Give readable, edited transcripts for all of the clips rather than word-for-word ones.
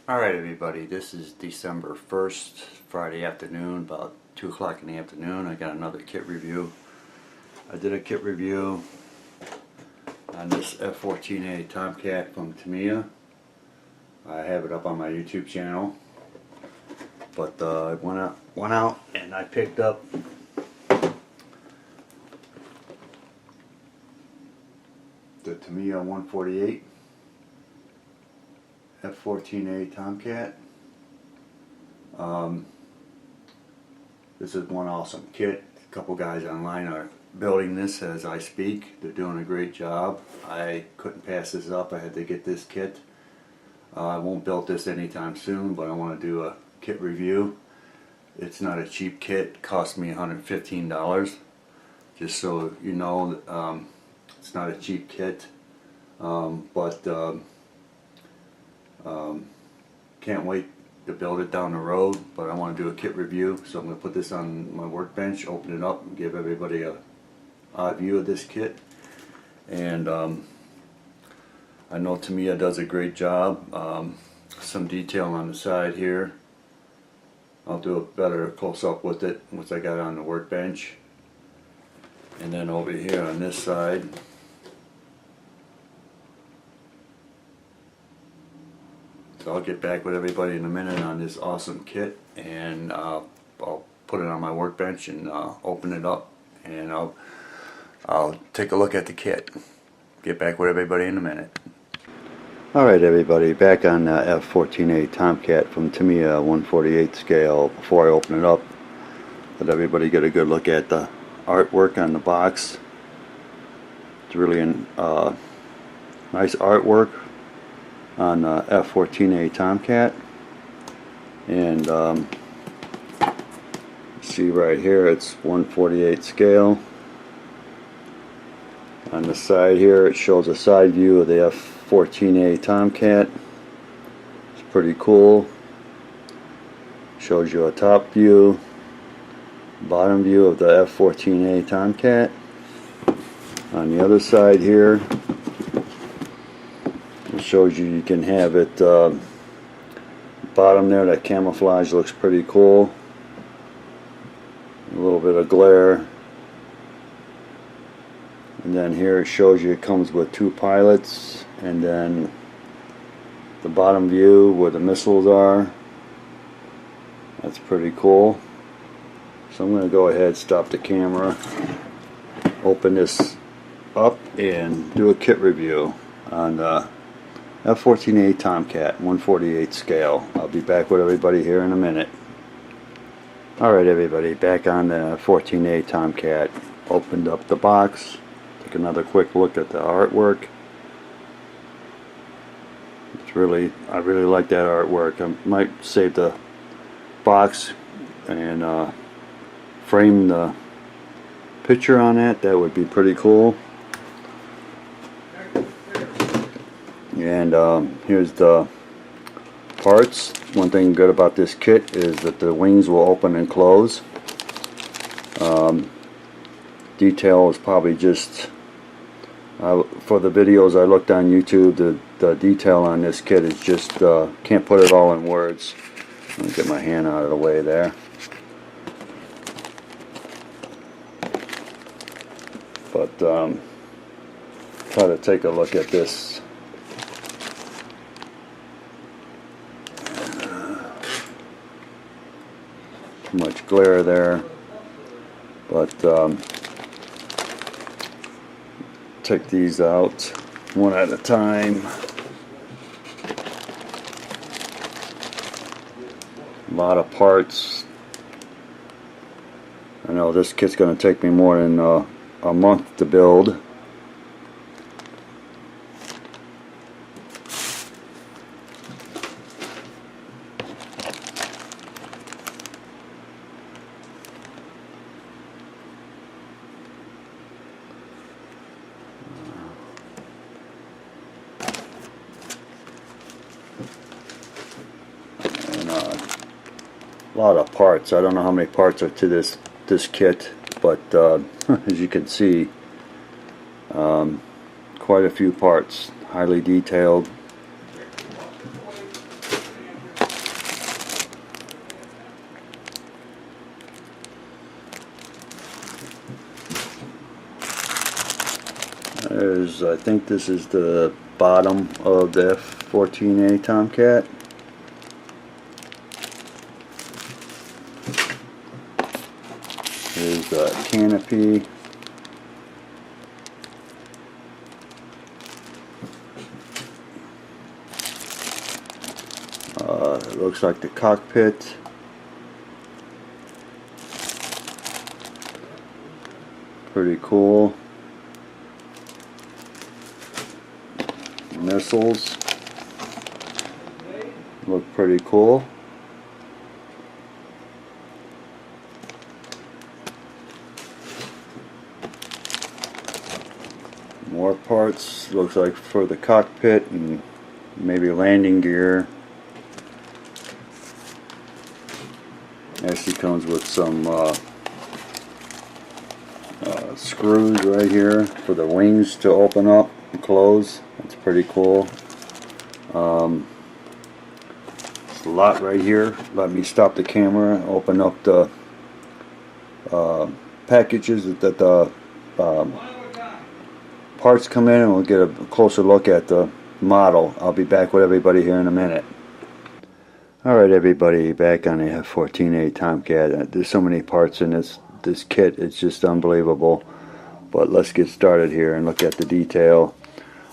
Alright everybody, this is December 1st, Friday afternoon, about 2 o'clock in the afternoon. I got another kit review. I did a kit review on this F14A Tomcat from Tamiya. I have it up on my YouTube channel. But I went out and I picked up the Tamiya 148 F14A Tomcat. This is one awesome kit. A couple guys online are building this as I speak. They're doing a great job. I couldn't pass this up. I had to get this kit. I won't build this anytime soon, but I want to do a kit review. It's not a cheap kit. It cost me $115. Just so you know, it's not a cheap kit. Can't wait to build it down the road, but I want to do a kit review, so I'm going to put this on my workbench, open it up, and give everybody a view of this kit. And I know Tamiya does a great job. Some detail on the side here. I'll do a better close-up with it once I got it on the workbench. And then over here on this side, so I'll get back with everybody in a minute on this awesome kit, and I'll put it on my workbench and open it up, and I'll take a look at the kit. Get back with everybody in a minute. Alright everybody, back on F14A Tomcat from Tamiya 148 scale. Before I open it up, let everybody get a good look at the artwork on the box. It's really a nice artwork on F14A Tomcat, and see right here, it's 148 scale. On the side here, it shows a side view of the F14A Tomcat. It's pretty cool. Shows you a top view, bottom view of the F14A Tomcat. On the other side here, it shows you can have it bottom there. That camouflage looks pretty cool. A little bit of glare. And then here it shows you it comes with 2 pilots, and then the bottom view where the missiles are. That's pretty cool. So I'm going to go ahead, stop the camera, open this up, and do a kit review on the F14A Tomcat 148 scale. I'll be back with everybody here in a minute. Alright everybody, back on the 14A Tomcat. Opened up the box, took another quick look at the artwork. I really like that artwork. I might save the box and frame the picture on that. That would be pretty cool. And here's the parts. One thing good about this kit is that the wings will open and close. Detail is probably just for the videos I looked on YouTube, the detail on this kit is just can't put it all in words. Let me get my hand out of the way there. But try to take a look at this. Too much glare there, but take these out one at a time. A lot of parts. I know this kit's going to take me more than a month to build. A lot of parts. I don't know how many parts are to this kit, but as you can see, quite a few parts, highly detailed. I think this is the bottom of the F-14A Tomcat. There's a canopy. It looks like the cockpit. Pretty cool. Missiles look pretty cool. More parts, looks like for the cockpit and maybe landing gear. Actually comes with some screws right here for the wings to open up and close. That's pretty cool. There's a lot right here. Let me stop the camera, open up the packages that the parts come in, and we'll get a closer look at the model. I'll be back with everybody here in a minute. Alright everybody, back on the F-14A Tomcat. There's so many parts in this kit, it's just unbelievable. But let's get started here and look at the detail.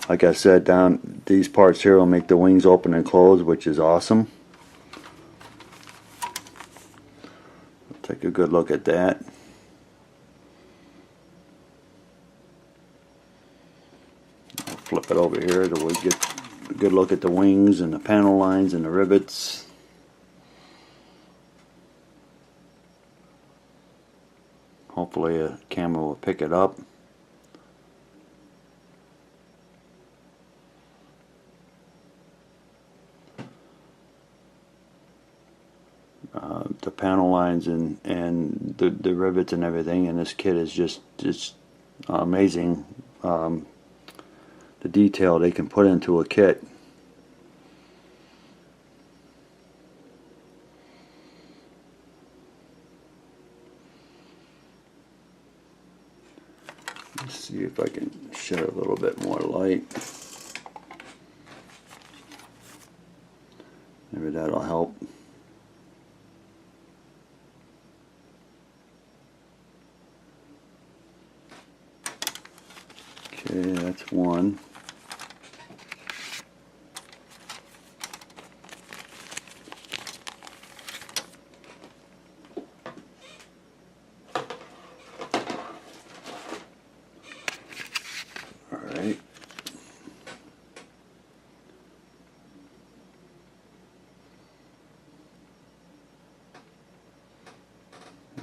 Like I said, down these parts here will make the wings open and close, which is awesome. Take a good look at that. I'll flip it over here so we get a good look at the wings and the panel lines and the rivets. Hopefully a camera will pick it up. The panel lines and the rivets and everything in this kit is just amazing. The detail they can put into a kit. Let's see if I can shed a little bit more light. Maybe that'll help. Okay, that's one. Alright.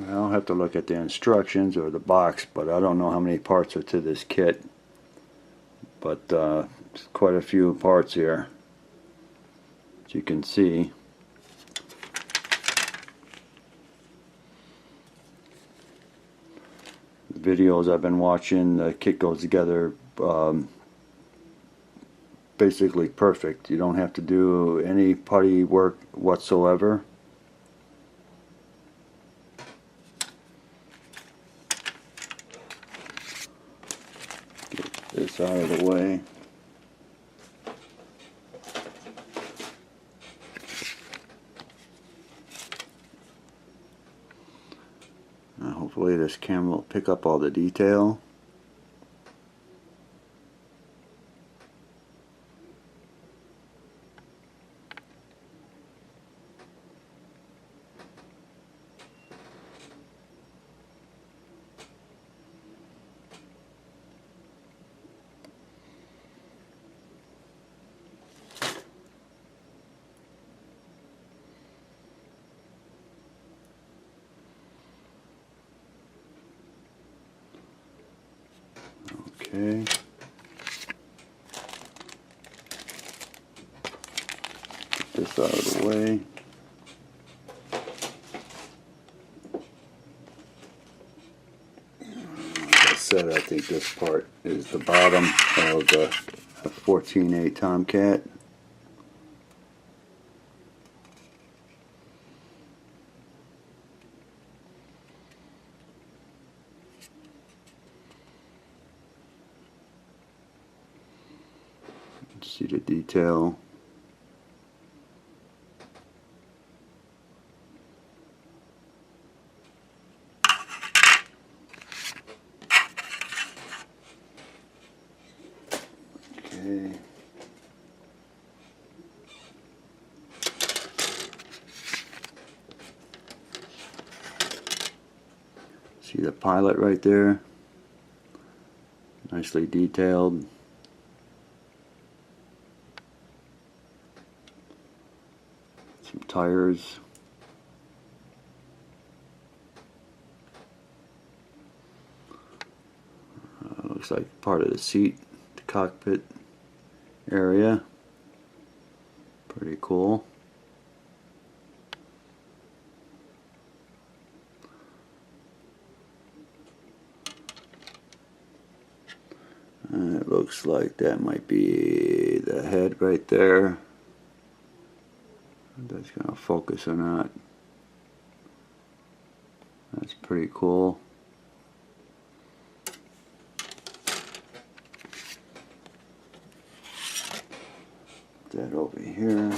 I'll have to look at the instructions or the box, but I don't know how many parts are to this kit. But there's quite a few parts here, as you can see. The videos I've been watching, the kit goes together basically perfect. You don't have to do any putty work whatsoever. Get this out of the way. Hopefully this camera will pick up all the detail. Okay. Get this out of the way. Like I said, I think this part is the bottom of the 14A Tomcat. See the detail. Okay. See the pilot right there? Nicely detailed. Some tires. Looks like part of the seat, the cockpit area. Pretty cool. And it looks like that might be the head right there. That's going to focus or not. That's pretty cool. Put that over here.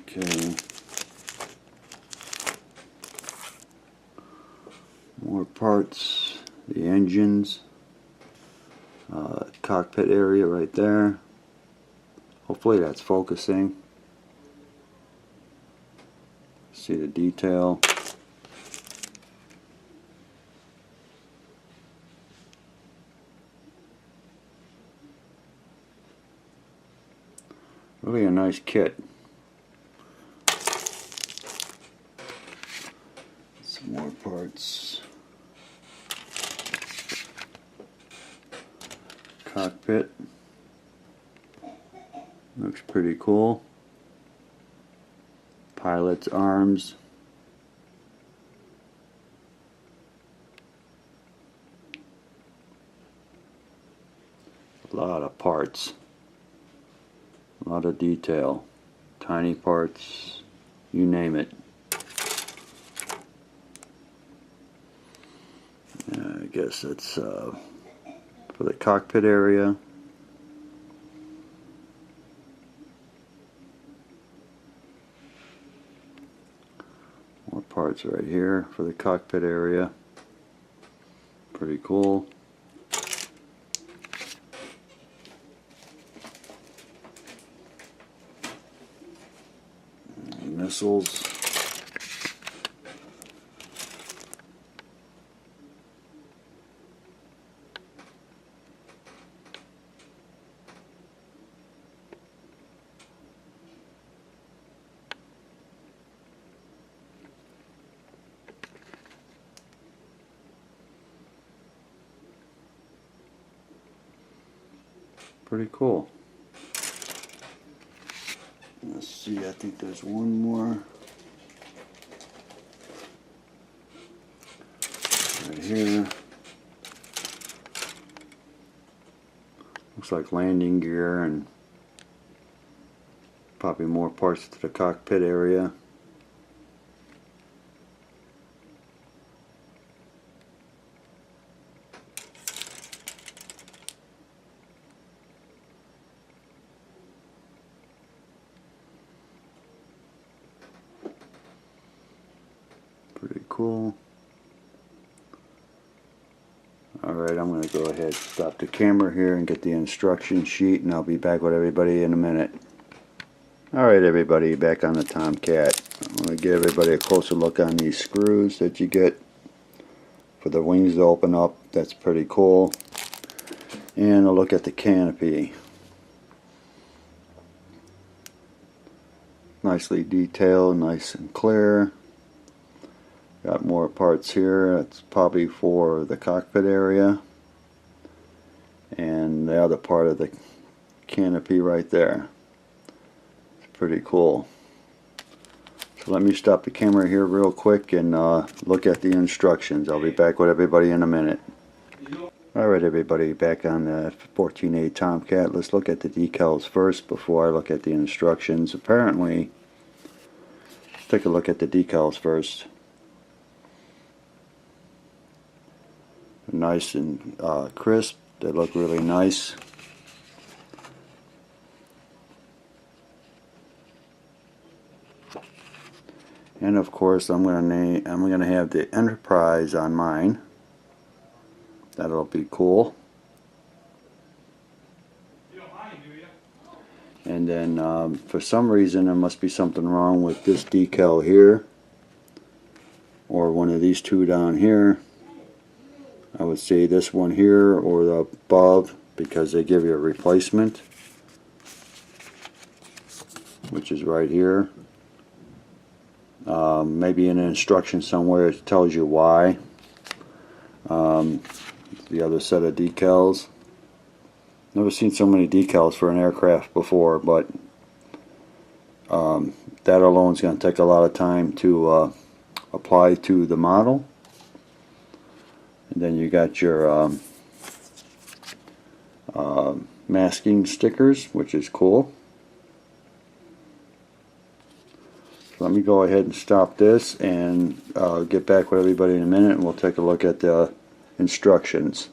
Okay. More parts. The engines. Cockpit area right there. Hopefully that's focusing. See the detail. Really a nice kit. Some more parts. Cockpit. Looks pretty cool. Pilot's arms. A lot of parts. A lot of detail. Tiny parts. You name it. I guess that's for the cockpit area. More parts right here for the cockpit area. Pretty cool. Missiles. Pretty cool. Let's see, I think there's one more. Right here. Looks like landing gear and probably more parts to the cockpit area. Pretty cool. Alright, I'm going to go ahead and stop the camera here and get the instruction sheet, and I'll be back with everybody in a minute. Alright everybody, back on the Tomcat. I'm going to give everybody a closer look on these screws that you get for the wings to open up. That's pretty cool. And a look at the canopy. Nicely detailed, nice and clear. Got more parts here. That's probably for the cockpit area. And the other part of the canopy right there. It's pretty cool. So let me stop the camera here real quick and look at the instructions. I'll be back with everybody in a minute. Alright everybody, back on the 14A Tomcat. Let's look at the decals first before I look at the instructions. Apparently, let's take a look at the decals first. Nice and crisp. They look really nice. And of course, I'm gonna have the Enterprise on mine. That'll be cool. You don't mind, do you? And then for some reason there must be something wrong with this decal here, or one of these two down here. I would say this one here or the above, because they give you a replacement, which is right here. Maybe in an instruction somewhere it tells you why. The other set of decals. Never seen so many decals for an aircraft before, but that alone is going to take a lot of time to apply to the model. And then you got your masking stickers, which is cool. So let me go ahead and stop this and get back with everybody in a minute, and we'll take a look at the instructions.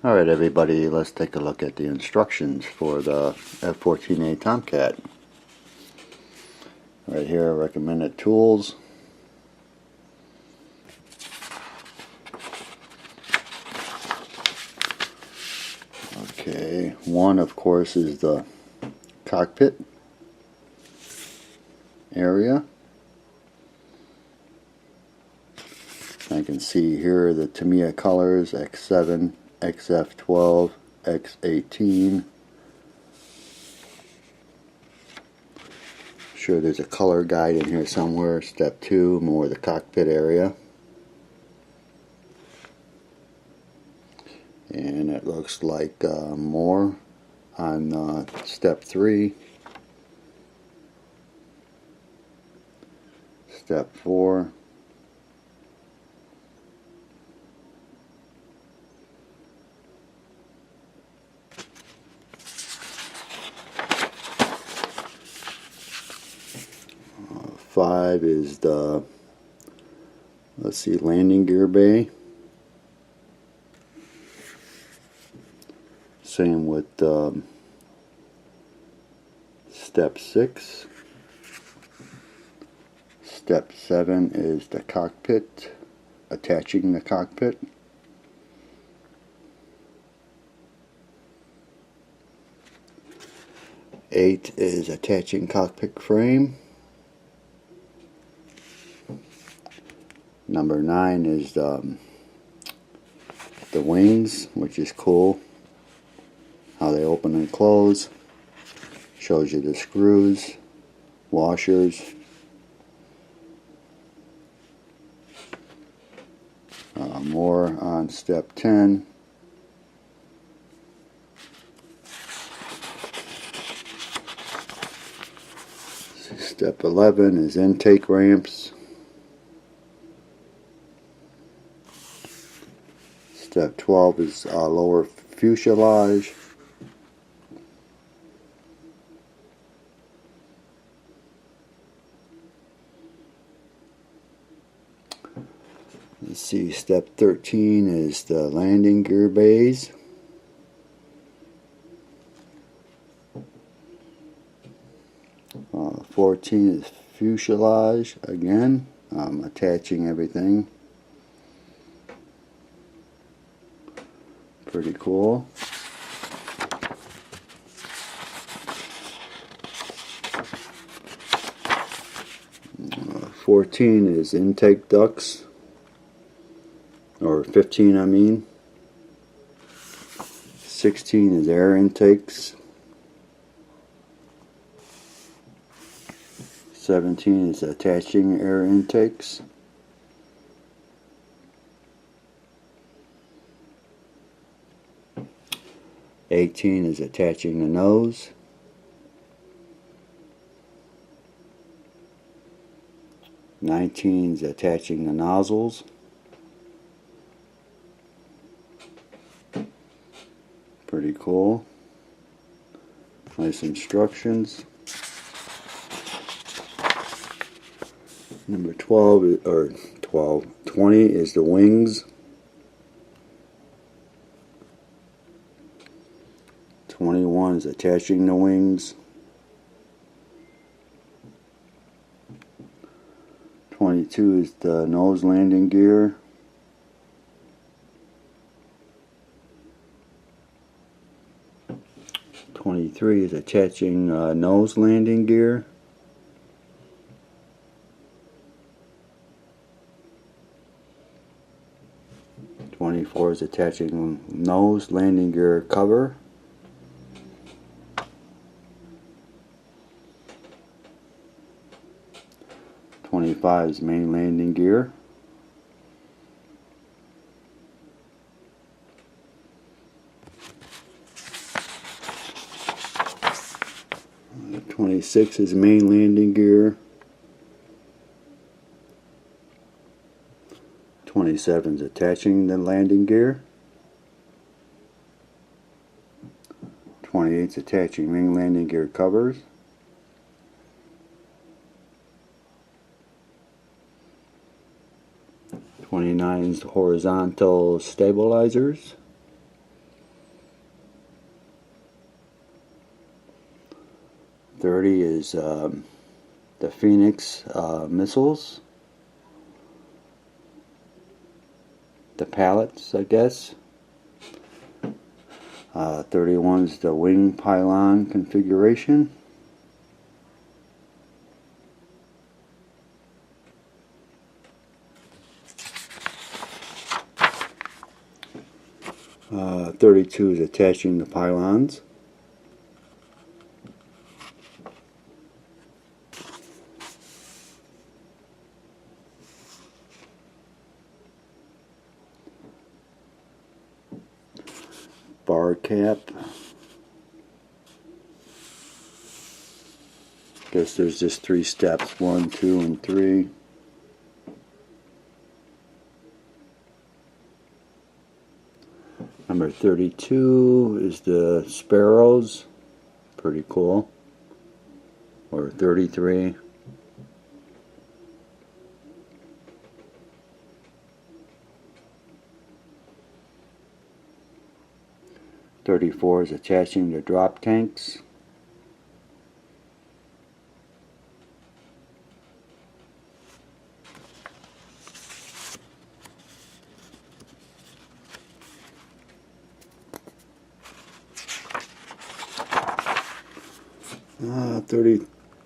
Alright everybody, let's take a look at the instructions for the F-14A Tomcat. Right here, recommended tools. Okay, one of course is the cockpit area. I can see here the Tamiya colors, X7, XF12, X18. Sure, there's a color guide in here somewhere. Step 2, more the cockpit area. And it looks like more on step 3. Step 4. Five is the, let's see, landing gear bay. Same with step 6. Step 7 is the cockpit, attaching the cockpit. Eight is attaching cockpit frame. Number 9 is the wings, which is cool. How they open and close. Shows you the screws, washers. More on step 10. Step 11 is intake ramps. Step 12 is lower fuselage. Let's see, step 13 is the landing gear bays. Uh, 14 is fuselage again. Attaching everything. Pretty cool. Uh, 14 is intake ducts. Or 15 I mean. 16 is air intakes. 17 is attaching air intakes. 18 is attaching the nose. 19 is attaching the nozzles. Pretty cool. Nice instructions. Number 12 or 20 is the wings. 21 is attaching the wings. 22 is the nose landing gear. 23 is attaching nose landing gear. 24 is attaching nose landing gear cover. 25 is main landing gear. 26 is main landing gear. 27 is attaching the landing gear. 28 is attaching main landing gear covers. 29 is horizontal stabilizers. 30 is the Phoenix missiles. The pallets, I guess. 31 is the wing pylon configuration. 32 is attaching the pylons. 32 bar cap. Guess there's just 3 steps, 1, 2, and 3. Number 32 is the sparrows. Pretty cool. Or 33. '34 is attaching the drop tanks.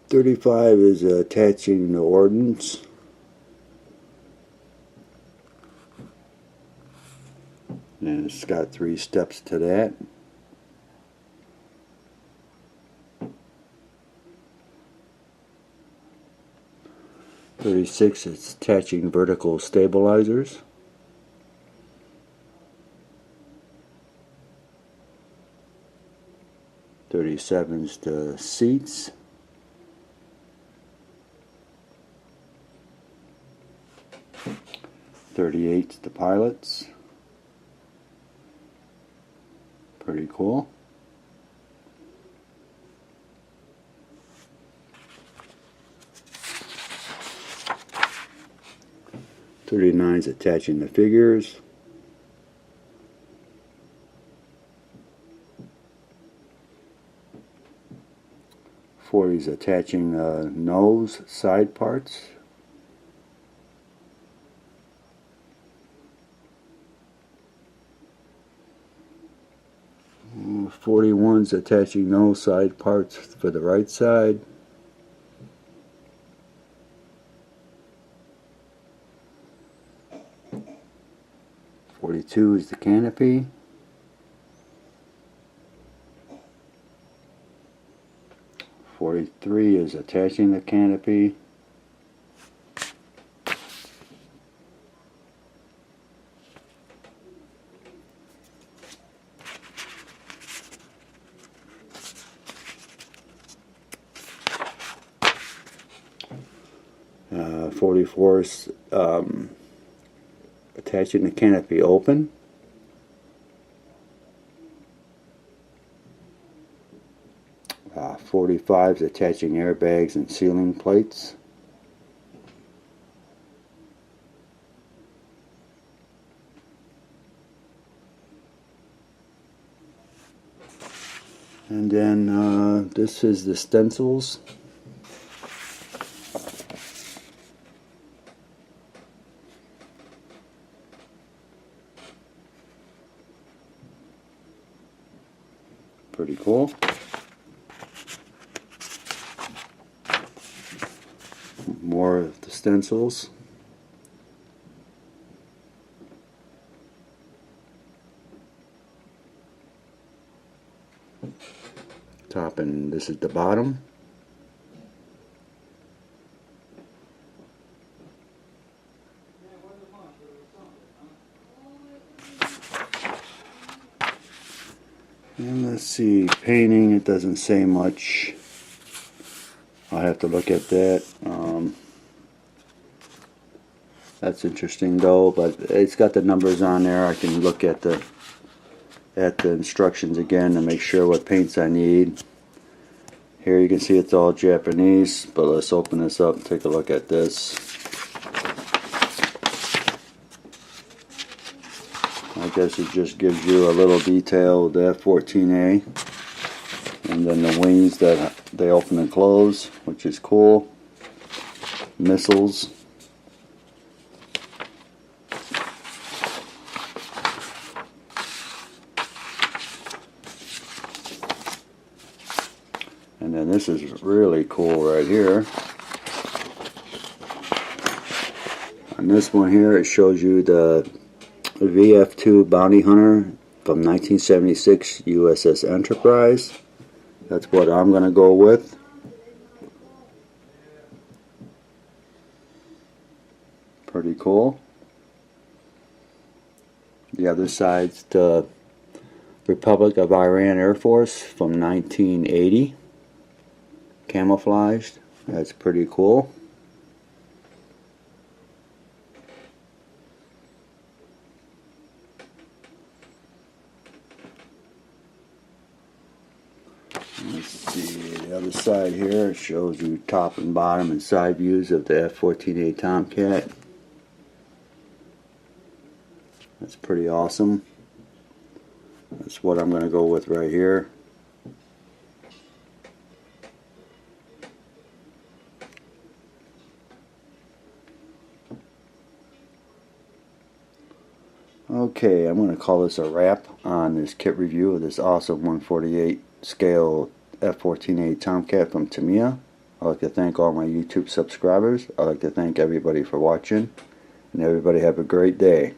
35 is attaching the ordnance. And it's got 3 steps to that. '36 is attaching vertical stabilizers. 37 is the seats. 38 is the pilots. Pretty cool. 39 is attaching the figures. 40 is attaching nose side parts. 41 is attaching nose side parts for the right side. 42 is the canopy. 43 is attaching the canopy. 44 is attaching the canopy open. 45 is attaching airbags and ceiling plates. And then this is the stencils. Pretty cool. More of the stencils. Top, and this is the bottom. And let's see, painting, it doesn't say much. I'll have to look at that. That's interesting though, but it's got the numbers on there. I can look at the instructions again to make sure what paints I need. Here you can see it's all Japanese, but let's open this up and take a look at this. I guess it just gives you a little detail of the F-14A, and then the wings that they open and close, which is cool. Missiles. And then this is really cool right here. On this one here, it shows you the VF-2 Bounty Hunter from 1976 USS Enterprise. That's what I'm going to go with. Pretty cool. The other side's the Republic of Iran Air Force from 1980. Camouflaged. That's pretty cool. Let's see, the other side here shows you top and bottom and side views of the F-14A Tomcat. That's pretty awesome. That's what I'm going to go with right here. Okay, I'm going to call this a wrap on this kit review of this awesome 148 scale F-14A Tomcat from Tamiya. I'd like to thank all my YouTube subscribers. I'd like to thank everybody for watching, and everybody have a great day.